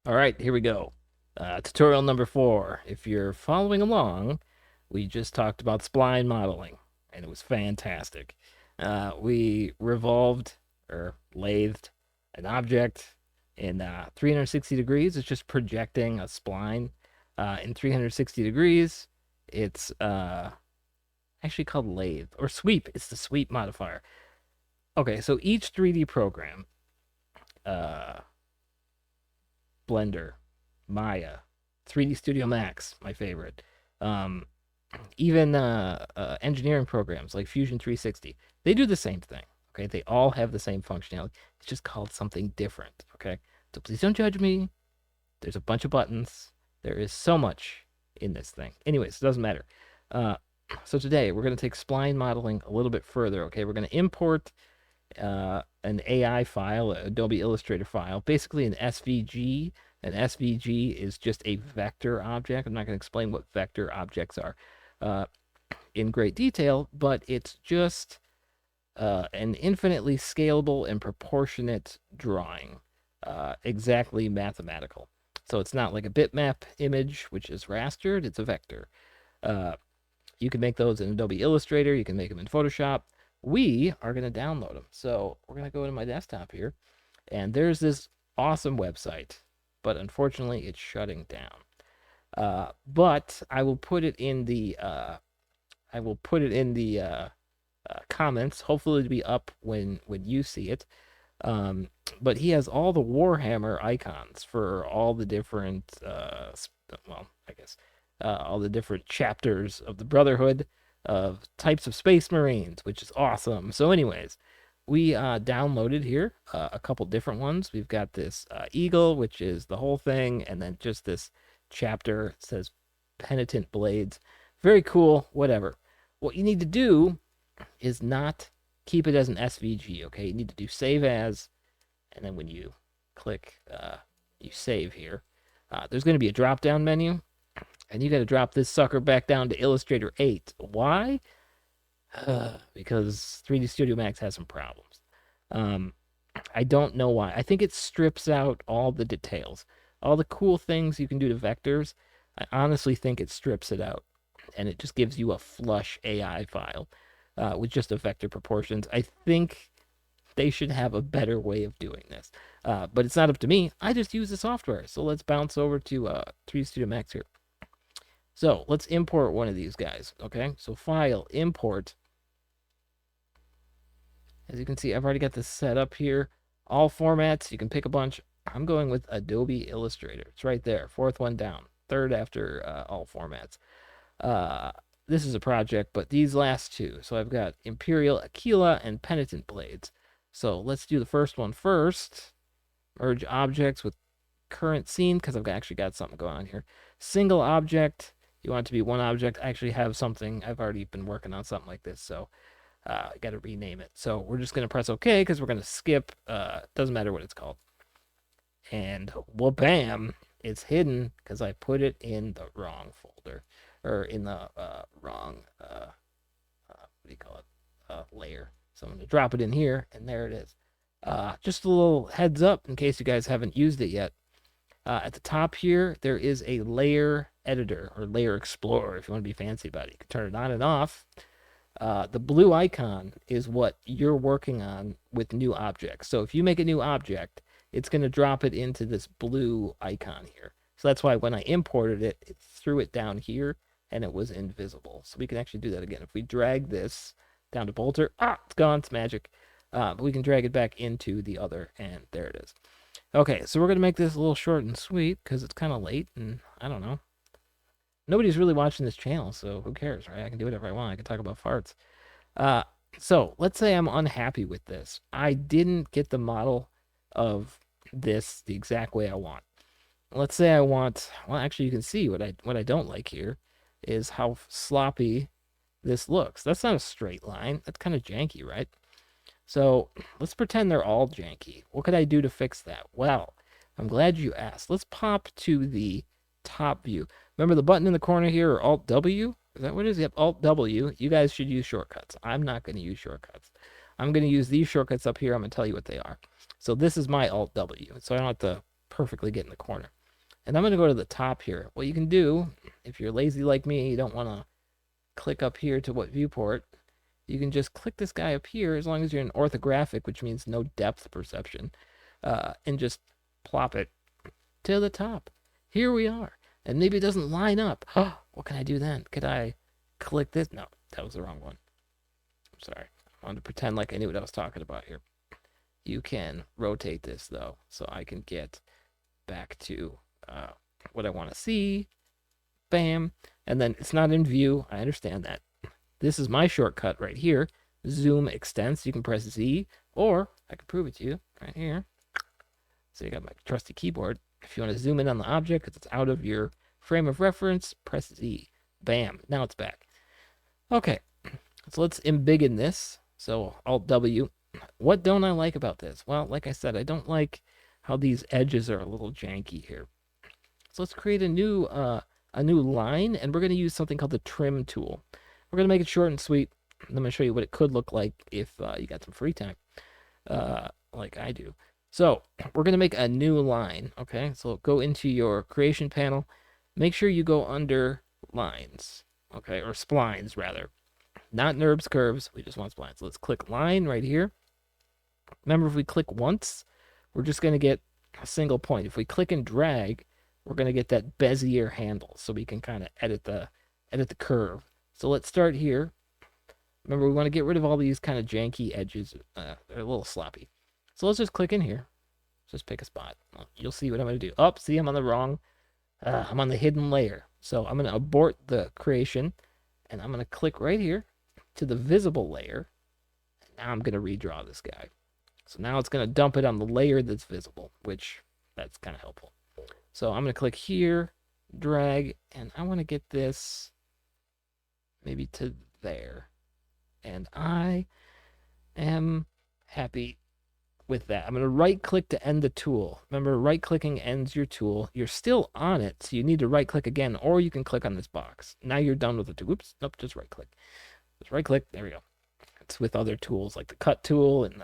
All right, here we go. Tutorial number 4. If you're following along, we just talked about spline modeling, and it was fantastic. We revolved or lathed an object in 360 degrees. It's just projecting a spline in 360 degrees. It's actually called lathe or sweep. It's the sweep modifier. Okay, so each 3D program, uh, Blender, Maya, 3D Studio Max, my favorite. Um, even engineering programs like Fusion 360, they do the same thing. Okay, they all have the same functionality. It's just called something different. Okay, so please don't judge me. There's a bunch of buttons. There is so much in this thing. Anyways, it doesn't matter. Uh, so today we're going to take spline modeling a little bit further. Okay, we're going to import an AI file, Adobe Illustrator file, basically an SVG. An SVG is just a vector object. I'm not going to explain what vector objects are in great detail, but it's just an infinitely scalable and proportionate drawing, exactly mathematical. So it's not like a bitmap image, which is rastered, it's a vector. You can make those in Adobe Illustrator, you can make them in Photoshop. We are going to download them. So we're going to go to my desktop here, and there's this awesome website, but unfortunately it's shutting down. But I will put it in the comments. Hopefully it'll be up when you see it. But he has all the Warhammer icons for all the different well, I guess all the different chapters of the Brotherhood of types of Space Marines, which is awesome. So, anyways, we downloaded here a couple different ones. We've got this eagle, which is the whole thing, and then just this chapter. It says Penitent Blades. Very cool, whatever. What you need to do is not keep it as an SVG, okay? You need to do save as, and then when you click, you save here. There's going to be a drop down menu, and you got to drop this sucker back down to Illustrator 8. Why? Because 3D Studio Max has some problems. I don't know why. I think it strips out all the details, all the cool things you can do to vectors. I honestly think it strips it out, and it just gives you a flush AI file with just the vector proportions. I think they should have a better way of doing this, but it's not up to me. I just use the software. So let's bounce over to 3D Studio Max here. So let's import one of these guys, okay? So file, import. As you can see, I've already got this set up here. All formats, you can pick a bunch. I'm going with Adobe Illustrator. It's right there, fourth one down, third after all formats. This is a project, but these last two. So I've got Imperial Aquila and Penitent Blades. So let's do the first one first. Merge objects with current scene, because I've actually got something going on here. Single object. You want it to be one object. I actually have something. I've already been working on something like this, so I got to rename it. So we're just going to press OK because we're going to skip. Doesn't matter what it's called. And wha-bam, it's hidden because I put it in the wrong folder, or in the wrong, what do you call it, layer. So I'm going to drop it in here, and there it is. Just a little heads up in case you guys haven't used it yet. At the top here, there is a layer editor or layer explorer if you want to be fancy about it. You can turn it on and off. The blue icon is what you're working on with new objects. So if you make a new object, it's going to drop it into this blue icon here. So that's why when I imported it, it threw it down here and it was invisible. So we can actually do that again. If we drag this down to Bolter, it's gone, it's magic. But we can drag it back into the other, and there it is. Okay, so we're going to make this a little short and sweet because it's kind of late, and I don't know. Nobody's really watching this channel, so who cares, right? I can do whatever I want. I can talk about farts. So let's say I'm unhappy with this. I didn't get the model of this the exact way I want. Let's say I want, well, actually, you can see what I don't like here is how sloppy this looks. That's not a straight line. That's kind of janky, right? So let's pretend they're all janky. What could I do to fix that? Well, I'm glad you asked. Let's pop to the top view. Remember the button in the corner here, or Alt W? Is that what it is? Yep, Alt W. You guys should use shortcuts. I'm not going to use shortcuts. I'm going to use these shortcuts up here. I'm going to tell you what they are. So this is my Alt W, so I don't have to perfectly get in the corner. And I'm going to go to the top here. What you can do, if you're lazy like me, you don't want to click up here to what viewport, you can just click this guy up here as long as you're in orthographic, which means no depth perception, and just plop it to the top. Here we are. And maybe it doesn't line up. What can I do then? Could I click this? No, that was the wrong one. I'm sorry. I wanted to pretend like I knew what I was talking about here. You can rotate this, though, so I can get back to what I want to see. Bam. And then it's not in view. I understand that. This is my shortcut right here. Zoom extents. You can press Z, or I can prove it to you right here. So you got my trusty keyboard. If you want to zoom in on the object because it's out of your frame of reference, press Z. Bam. Now it's back. Okay. So let's embiggen this. So Alt W. What don't I like about this? Well, like I said, I don't like how these edges are a little janky here. So let's create a new line, and we're going to use something called the trim tool. We're going to make it short and sweet. I'm going to show you what it could look like if you got some free time, like I do. So we're going to make a new line, okay? So go into your creation panel. Make sure you go under lines, okay? Or splines, rather. Not NURBS curves. We just want splines. So let's click line right here. Remember, if we click once, we're just going to get a single point. If we click and drag, we're going to get that Bezier handle, so we can kind of edit the curve. So let's start here. Remember, we want to get rid of all these kind of janky edges. They're a little sloppy. So let's just click in here. Just pick a spot. You'll see what I'm going to do. Oh, see, I'm on the wrong. I'm on the hidden layer. So I'm going to abort the creation, and I'm going to click right here to the visible layer. Now I'm going to redraw this guy. So now it's going to dump it on the layer that's visible, which that's kind of helpful. So I'm going to click here, drag, and I want to get this maybe to there. And I am happy with that. I'm going to right-click to end the tool. Remember, right-clicking ends your tool. You're still on it, so you need to right-click again, or you can click on this box. Now you're done with the tool. Oops, nope, just right-click. Just right-click. There we go. It's with other tools like the cut tool and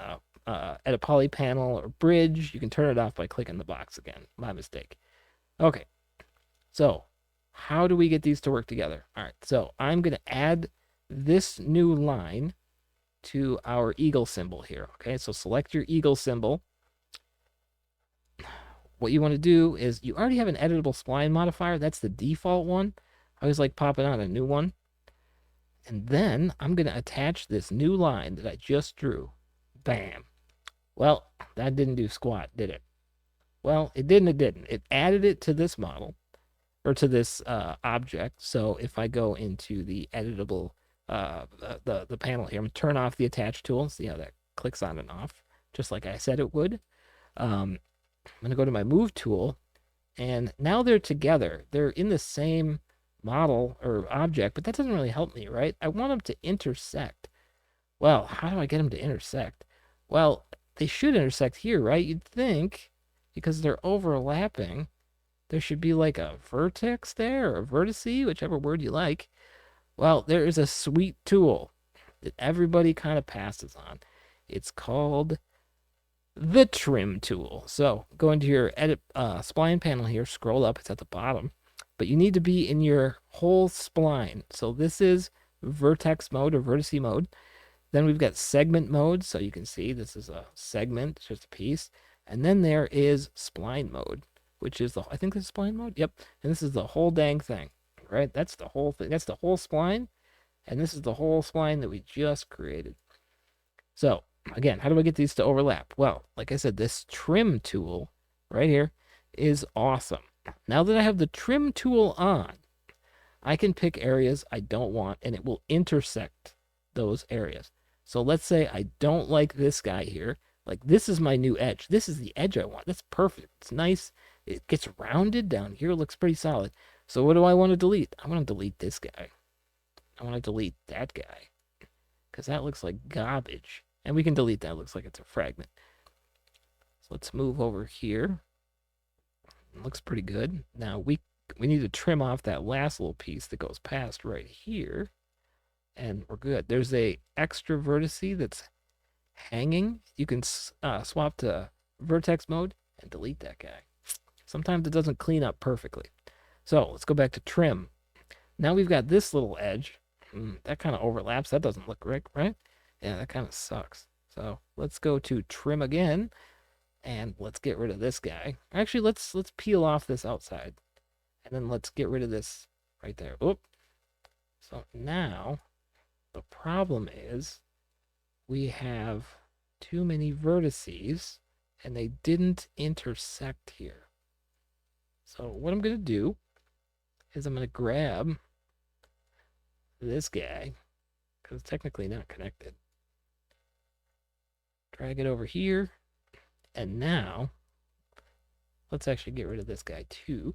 edit poly panel or bridge. You can turn it off by clicking the box again. My mistake. Okay, so how do we get these to work together? All right, so I'm going to add this new line to our eagle symbol here. Okay, so select your eagle symbol. What you want to do is you already have an editable spline modifier. That's the default one. I always like popping on a new one. And then I'm going to attach this new line that I just drew. Bam. Well, that didn't do squat, did it? Well, it didn't. It didn't. It added it to this model, or to this object. So if I go into the editable, the panel here, I'm going to turn off the attach tool and see how that clicks on and off, just like I said it would. I'm going to go to my move tool, and now they're together. They're in the same model or object, but that doesn't really help me, right? I want them to intersect. Well, how do I get them to intersect? Well, they should intersect here, right? You'd think, because they're overlapping, there should be like a vertex there, or a vertice, whichever word you like. Well, there is a sweet tool that everybody kind of passes on. It's called the trim tool. So go into your edit spline panel here, scroll up, it's at the bottom, but you need to be in your whole spline. So this is vertex mode or vertice mode. Then we've got segment mode, so you can see this is a segment, it's just a piece. And then there is spline mode, which is I think this is spline mode? Yep. And this is the whole dang thing, right? That's the whole thing. That's the whole spline. And this is the whole spline that we just created. So again, how do I get these to overlap? Well, like I said, this trim tool right here is awesome. Now that I have the trim tool on, I can pick areas I don't want, and it will intersect those areas. So let's say I don't like this guy here. Like, this is my new edge. This is the edge I want. That's perfect. It's nice. It gets rounded down here. It looks pretty solid. So what do I want to delete? I want to delete this guy. I want to delete that guy, because that looks like garbage. And we can delete that. It looks like it's a fragment. So let's move over here. It looks pretty good. Now we need to trim off that last little piece that goes past right here. And we're good. There's a extra vertice that's hanging. You can swap to vertex mode and delete that guy. Sometimes it doesn't clean up perfectly. So let's go back to trim. Now we've got this little edge. That kind of overlaps. That doesn't look right? Yeah, that kind of sucks. So let's go to trim again, and let's get rid of this guy. Actually, let's peel off this outside, and then let's get rid of this right there. Oop. So now the problem is we have too many vertices, and they didn't intersect here. So what I'm going to do is I'm going to grab this guy, because it's technically not connected. Drag it over here. And now, let's actually get rid of this guy too.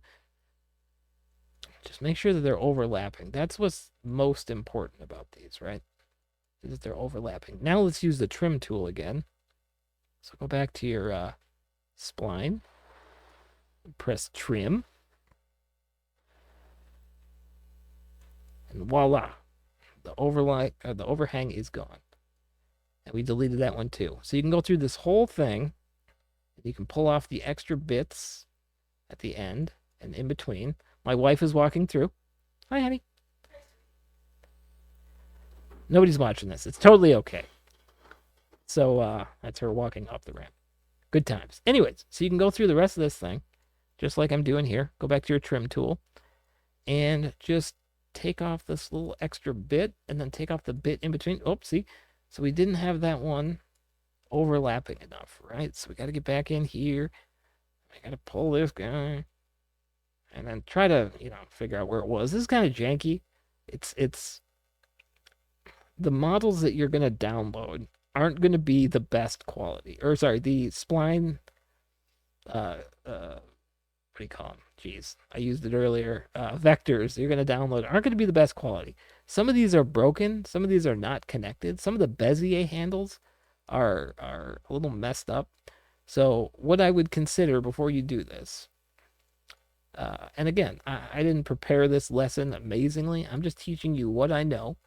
Just make sure that they're overlapping. That's what's most important about these, right? Is that they're overlapping. Now let's use the trim tool again. So go back to your spline. Press trim. And voila. The overhang is gone. And we deleted that one too. So you can go through this whole thing. You can pull off the extra bits at the end and in between. My wife is walking through. Hi, honey. Nobody's watching this. It's totally okay. So that's her walking up the ramp. Good times. Anyways, so you can go through the rest of this thing, just like I'm doing here. Go back to your trim tool and just take off this little extra bit and then take off the bit in between. Oopsie. So we didn't have that one overlapping enough, right? So we got to get back in here. I got to pull this guy and then try to, figure out where it was. This is kind of janky. It's the models that you're going to download aren't going to be the best quality. Or sorry, the spline what do you call them? Jeez, I used it earlier. Vectors you're going to download aren't going to be the best quality. Some of these are broken. Some of these are not connected. Some of the Bezier handles are a little messed up. So what I would consider before you do this, and again, I didn't prepare this lesson amazingly. I'm just teaching you what I know,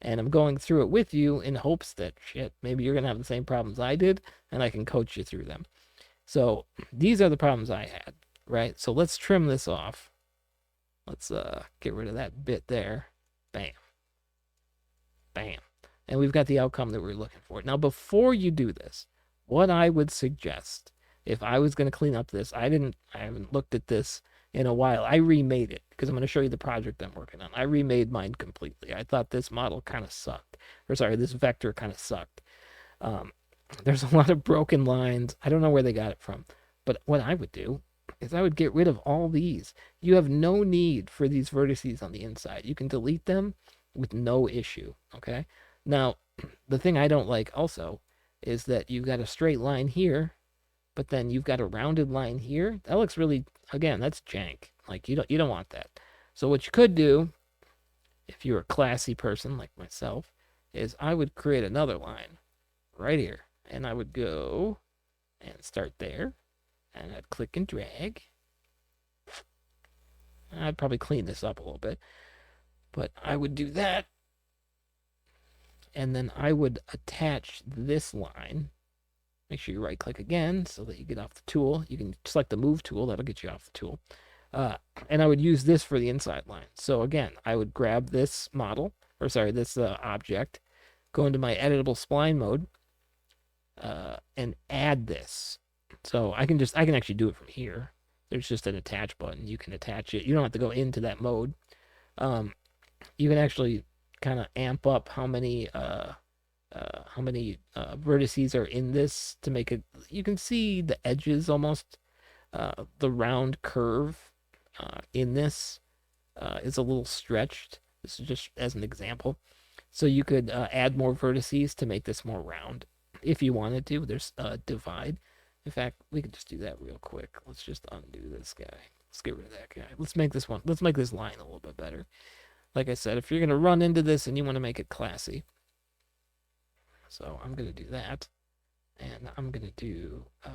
and I'm going through it with you in hopes that, maybe you're going to have the same problems I did, and I can coach you through them. So these are the problems I had, right? So let's trim this off. Let's get rid of that bit there. Bam. Bam. And we've got the outcome that we're looking for. Now, before you do this, what I would suggest, if I was going to clean up this, I haven't looked at this in a while. I remade it because I'm going to show you the project I'm working on. I remade mine completely. I thought this model kind of sucked. Or sorry, this vector kind of sucked. There's a lot of broken lines. I don't know where they got it from. But what I would do is I would get rid of all these. You have no need for these vertices on the inside. You can delete them with no issue, okay? Now, the thing I don't like also is that you've got a straight line here, but then you've got a rounded line here. That looks really, again, that's jank. Like, you don't want that. So what you could do, if you're a classy person like myself, is I would create another line right here. And I would go and start there. And I'd click and drag. I'd probably clean this up a little bit. But I would do that. And then I would attach this line. Make sure you right click again so that you get off the tool. You can select the move tool. That'll get you off the tool. And I would use this for the inside line. So again, I would grab this model, or sorry, this object, go into my editable spline mode, and add this. So I can actually do it from here. There's just an attach button. You can attach it. You don't have to go into that mode. You can actually kind of amp up how many vertices are in this to make it. You can see the edges almost. The round curve in this is a little stretched. This is just as an example. So you could add more vertices to make this more round if you wanted to. There's divide. In fact, we could just do that real quick. Let's just undo this guy. Let's get rid of that guy. Let's make this line a little bit better. Like I said, if you're going to run into this and you want to make it classy. So I'm going to do that. And I'm going to do, I'm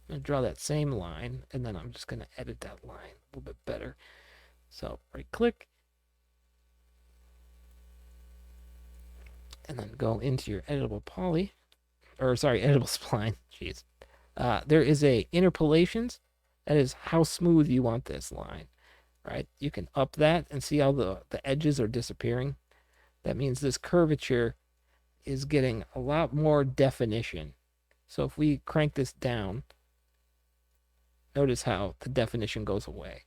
going to draw that same line. And then I'm just going to edit that line a little bit better. So right click. And then go into your editable poly. Or sorry, editable spline. Jeez. There is a interpolations. That is how smooth you want this line, right? You can up that and see how the edges are disappearing. That means this curvature is getting a lot more definition. So if we crank this down, notice how the definition goes away,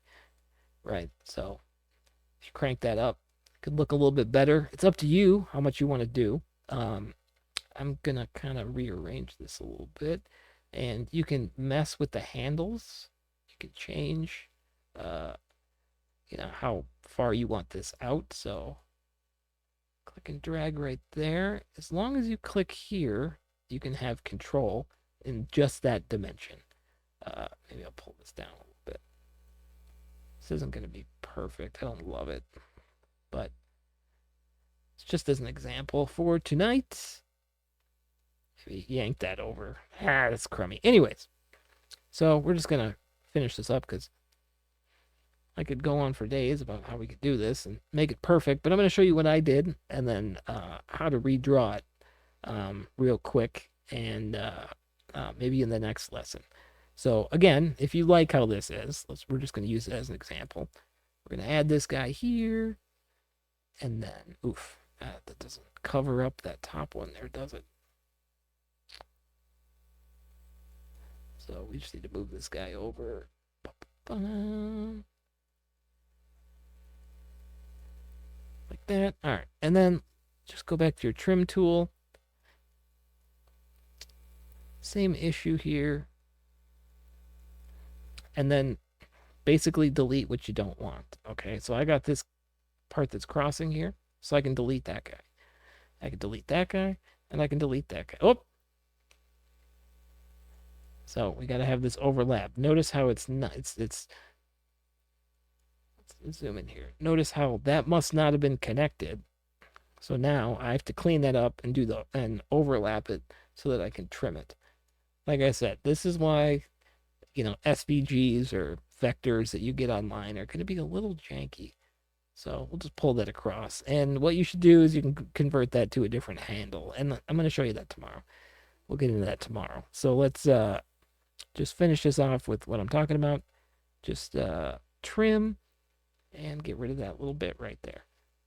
right? So if you crank that up, it could look a little bit better. It's up to you how much you want to do. I'm going to kind of rearrange this a little bit. And you can mess with the handles. You can change, how far you want this out. So click and drag right there. As long as you click here, you can have control in just that dimension. Maybe I'll pull this down a little bit. This isn't going to be perfect. I don't love it, but it's just as an example for tonight. Maybe yank that over. That's crummy. Anyways, so we're just going to finish this up because I could go on for days about how we could do this and make it perfect, but I'm going to show you what I did and then how to redraw it real quick and maybe in the next lesson. So again, if you like how this is, we're just going to use it as an example. We're going to add this guy here, and then, that doesn't cover up that top one there, does it? So we just need to move this guy over. Like that. All right, and then just go back to your trim tool. Same issue here. And then basically delete what you don't want. Okay, so I got this part that's crossing here, so I can delete that guy. I can delete that guy, and I can delete that guy. Oh! So we got to have this overlap. Notice how it's not, let's zoom in here. Notice how that must not have been connected. So now I have to clean that up and overlap it so that I can trim it. Like I said, this is why SVGs or vectors that you get online are going to be a little janky. So we'll just pull that across. And what you should do is you can convert that to a different handle. And I'm going to show you that tomorrow. We'll get into that tomorrow. So let's just finish this off with what I'm talking about. Just trim and get rid of that little bit right there.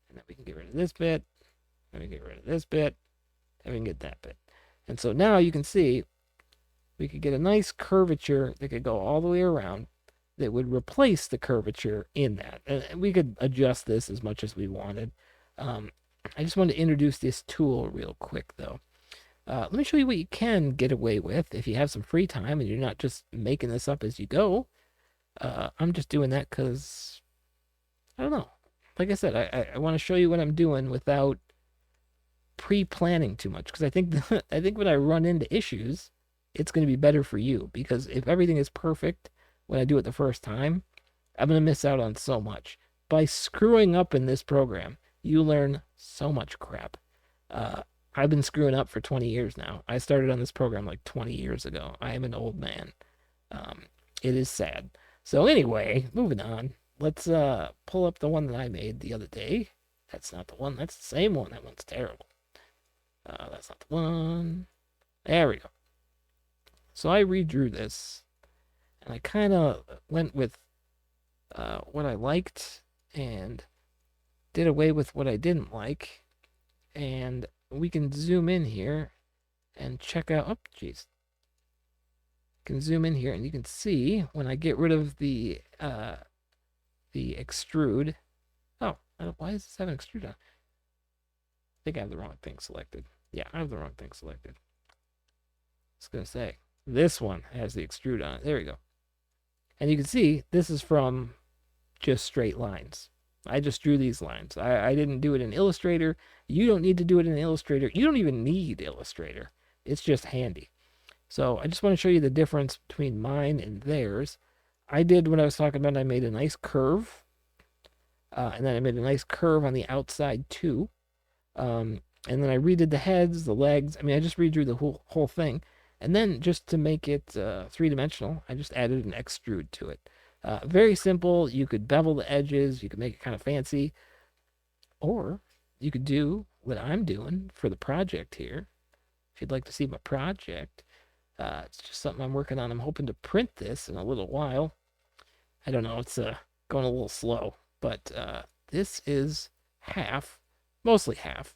And then we can get rid of this bit. And we get rid of this bit. And we can get that bit. And so now you can see we could get a nice curvature that could go all the way around that would replace the curvature in that. And we could adjust this as much as we wanted. I just wanted to introduce this tool real quick, though. Let me show you what you can get away with if you have some free time and you're not just making this up as you go. I'm just doing that because, I don't know. Like I said, I want to show you what I'm doing without pre-planning too much, because I think when I run into issues, it's going to be better for you, because if everything is perfect when I do it the first time, I'm going to miss out on so much. By screwing up in this program, you learn so much crap. I've been screwing up for 20 years now. I started on this program like 20 years ago. I am an old man. It is sad. So anyway, moving on. Let's pull up the one that I made the other day. That's not the one. That's the same one. That one's terrible. That's not the one. There we go. So I redrew this, and I kind of went with what I liked and did away with what I didn't like. And we can zoom in here and check out. Oh, geez. Can zoom in here, and you can see when I get rid of the extrude. Oh, why does this have an extrude on? I think I have the wrong thing selected. Yeah, I have the wrong thing selected. I was gonna say this one has the extrude on it. There we go. And you can see this is from just straight lines. I just drew these lines. I didn't do it in Illustrator. You don't need to do it in Illustrator. You don't even need Illustrator. It's just handy. So I just want to show you the difference between mine and theirs. I did what I was talking about. I made a nice curve. And then I made a nice curve on the outside too. And then I redid the heads, the legs. I mean, I just redrew the whole thing. And then just to make it three-dimensional, I just added an extrude to it. Very simple. You could bevel the edges. You could make it kind of fancy. Or you could do what I'm doing for the project here. If you'd like to see my project, It's just something I'm working on. I'm hoping to print this in a little while. I don't know. It's going a little slow, but this is half, mostly half.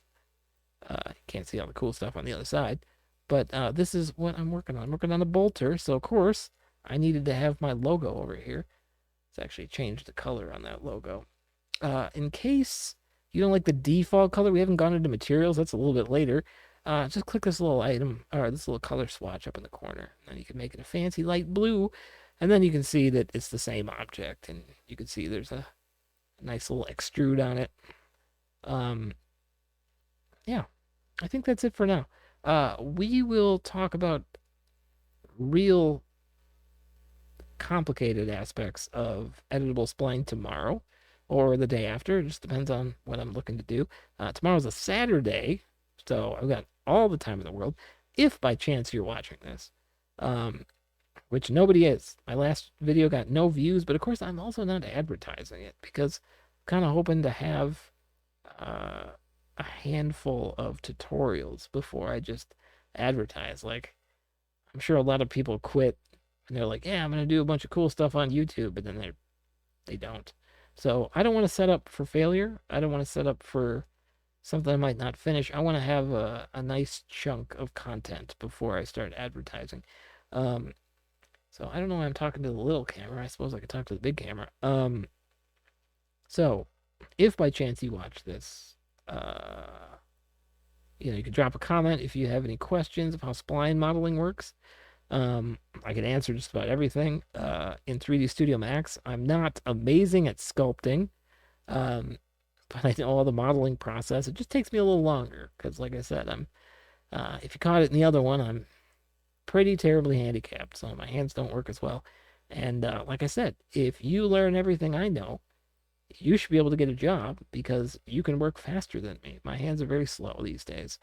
You can't see all the cool stuff on the other side, but this is what I'm working on. I'm working on a bolter, so of course I needed to have my logo over here. Let's actually change the color on that logo. In case you don't like the default color, we haven't gone into materials. That's a little bit later. Just click this little item or this little color swatch up in the corner. And then you can make it a fancy light blue. And then you can see that it's the same object. And you can see there's a nice little extrude on it. Yeah, I think that's it for now. We will talk about real complicated aspects of editable spline tomorrow or the day after. It just depends on what I'm looking to do. Tomorrow's a Saturday, so I've got all the time in the world. If by chance you're watching this, which nobody is. My last video got no views, but of course I'm also not advertising it because I'm kind of hoping to have a handful of tutorials before I just advertise. Like, I'm sure a lot of people quit and they're like, yeah, I'm going to do a bunch of cool stuff on YouTube, but then they don't. So I don't want to set up for failure. I don't want to set up for something I might not finish. I want to have a nice chunk of content before I start advertising. So I don't know why I'm talking to the little camera. I suppose I could talk to the big camera. So if by chance you watch this, you can drop a comment if you have any questions of how spline modeling works. I can answer just about everything. In 3D Studio Max, I'm not amazing at sculpting, but I know all the modeling process. It just takes me a little longer because, like I said, if you caught it in the other one, I'm pretty terribly handicapped, so my hands don't work as well. And like I said, if you learn everything I know, you should be able to get a job because you can work faster than me. My hands are very slow these days.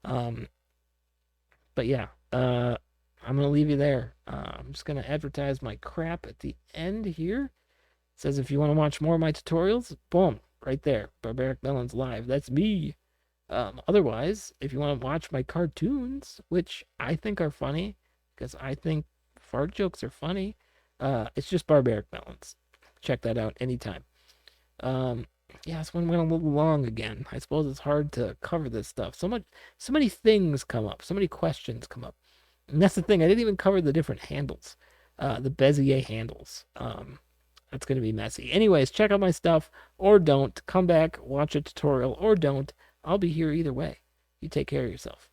But yeah, I'm going to leave you there. I'm just going to advertise my crap at the end here. It says if you want to watch more of my tutorials, boom, right there. Barbaric Melons Live. That's me. Otherwise, if you want to watch my cartoons, which I think are funny, because I think fart jokes are funny, it's just Barbaric Melons. Check that out anytime. Yeah, this one went a little long again. I suppose it's hard to cover this stuff. So many things come up. So many questions come up. And that's the thing. I didn't even cover the different handles, the Bezier handles. That's going to be messy. Anyways, check out my stuff or don't. Come back, watch a tutorial or don't. I'll be here either way. You take care of yourself.